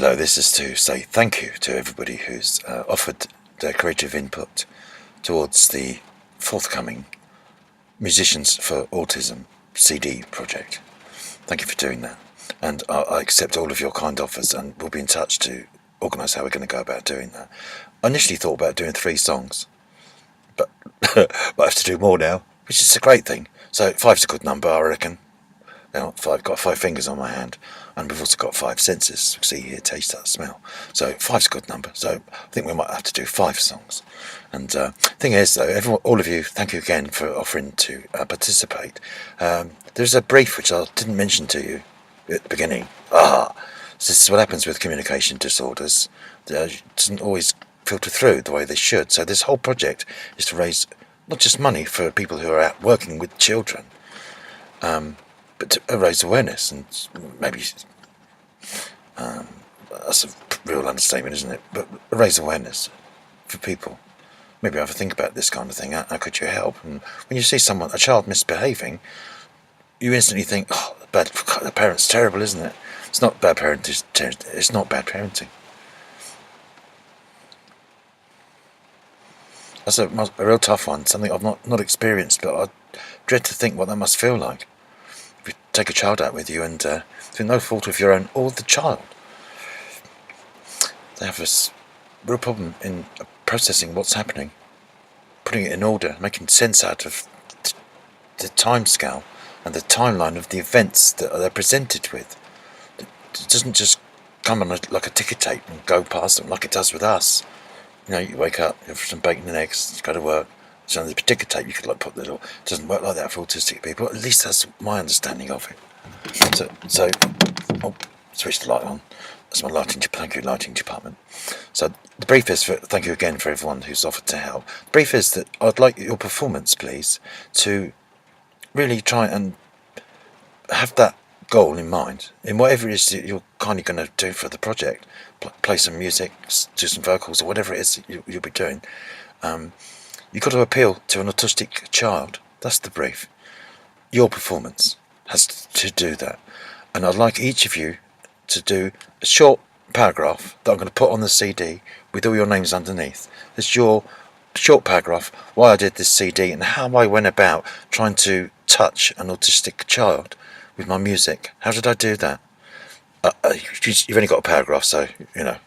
Hello, this is to say thank you to everybody who's offered their creative input towards the forthcoming Musicians for Autism CD project. Thank you for doing that, and I accept all of your kind offers, and we'll be in touch to organise how we're going to go about doing that. I initially thought about doing 3 songs, but I have to do more now, which is a great thing. So 5's a good number, I reckon. Now, I've got 5 fingers on my hand, and we've also got 5 senses: see, hear, taste, touch, smell. So 5's a good number. So I think we might have to do 5 songs. And thing is, though, all of you, thank you again for offering to participate. There's a brief which I didn't mention to you at the beginning. So this is what happens with communication disorders. It doesn't always filter through the way they should. So this whole project is to raise not just money for people who are out working with children, but to raise awareness, and maybe that's a real understatement, isn't it? But raise awareness for people. Maybe have a think about this kind of thing. How could you help? And when you see a child misbehaving, you instantly think, "Oh, the parent's terrible, isn't it?" It's not bad parenting. It's not bad parenting. That's a real tough one. Something I've not experienced, but I dread to think what that must feel like. If you take a child out with you, and through no fault of your own or the child, they have this real problem in processing what's happening, putting it in order, making sense out of the time scale and the timeline of the events that they're presented with. It doesn't just come on like a ticker tape and go past them like it does with us. You know, you wake up, you have some bacon and eggs, you go to work. So on the ticker tape, you could put the little. It doesn't work like that for autistic people. At least that's my understanding of it. So switch the light on. That's my thank you, lighting department. So the brief is thank you again for everyone who's offered to help. The brief is that I'd like your performance, please, to really try and have that goal in mind in whatever it is that you're kind of going to do for the project. Play some music, do some vocals, or whatever it is that you'll be doing. You've got to appeal to an autistic child. That's the brief. Your performance has to do that, and I'd like each of you to do a short paragraph that I'm going to put on the CD with all your names underneath. It's your short paragraph, why I did this CD and how I went about trying to touch an autistic child with my music. How did I do that? You've only got a paragraph, so you know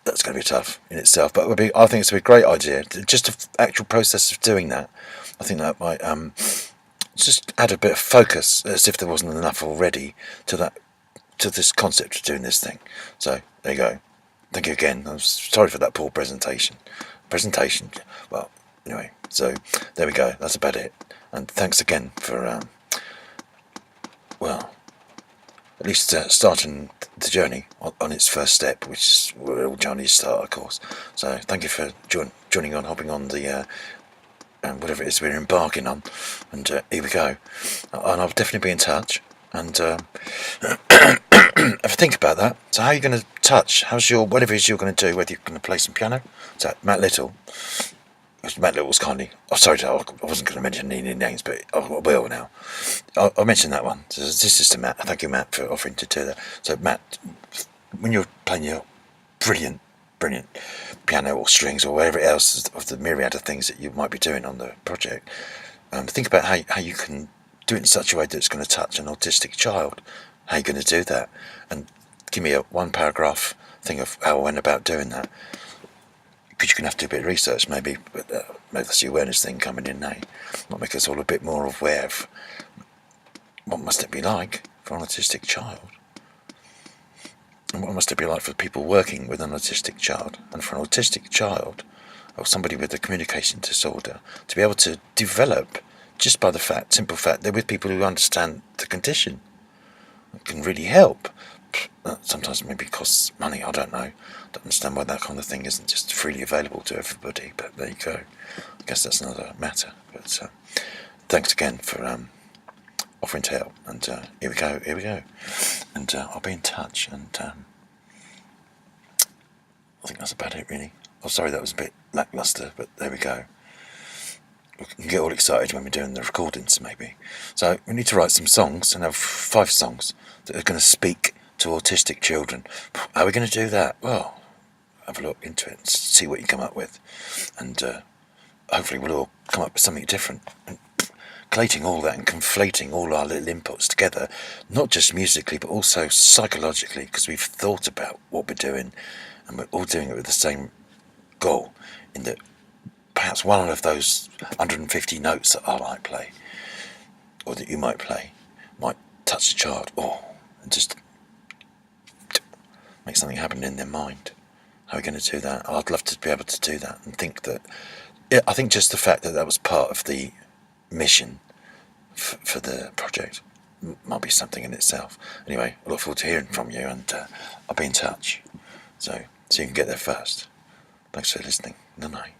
that's going to be tough in itself. But I think it's a great idea. Just the actual process of doing that, I think that might just add a bit of focus, as if there wasn't enough already to this concept of doing this thing. So there you go. Thank you again. I'm sorry for that poor presentation. Well, anyway. So there we go. That's about it. And thanks again for at least starting the journey on its first step, which is where all journeys start, of course. So thank you for joining on, hopping on the whatever it is we're embarking on, and here we go. And I'll definitely be in touch, and have a think about that. So how are you going to touch? How's whatever it is you're going to do, whether you're going to play some piano? So Matt Little's kindly. Oh, sorry, I wasn't going to mention any names, but I will now. I'll mention that one. So this is to Matt. Thank you, Matt, for offering to do that. So Matt, when you're playing your brilliant piano or strings or whatever else of the myriad of things that you might be doing on the project, think about how you can do it in such a way that it's going to touch an autistic child. How are you going to do that? And give me a 1-paragraph thing of how I went about doing that. Because you're going to have to do a bit of research, maybe, but maybe that's the awareness thing coming in now. Might make us all a bit more aware of what must it be like for an autistic child, and what must it be like for people working with an autistic child, and for an autistic child or somebody with a communication disorder to be able to develop just by the simple fact they're with people who understand the condition. It can really help. Sometimes maybe it costs money, I don't know. Don't understand why that kind of thing isn't just freely available to everybody, but there you go. I guess that's another matter. But thanks again for offering to help, and here we go. And I'll be in touch, and I think that's about it, really. Oh, sorry, that was a bit lackluster, but there we go. we can get all excited when we're doing the recordings, maybe. So we need to write some songs and have 5 songs that are going to speak to autistic children. How are we going to do that? Well, have a look into it and see what you come up with, and hopefully we'll all come up with something different. And collating all that and conflating all our little inputs together, not just musically but also psychologically, because we've thought about what we're doing and we're all doing it with the same goal, in that perhaps one of those 150 notes that I might play, or that you might play, might touch a child, and just make something happen in their mind. How are we going to do that? I'd love to be able to do that, and think that, I think just the fact that that was part of the mission for the project might be something in itself. Anyway, I look forward to hearing from you, and I'll be in touch. So you can get there first. Thanks for listening. Good night.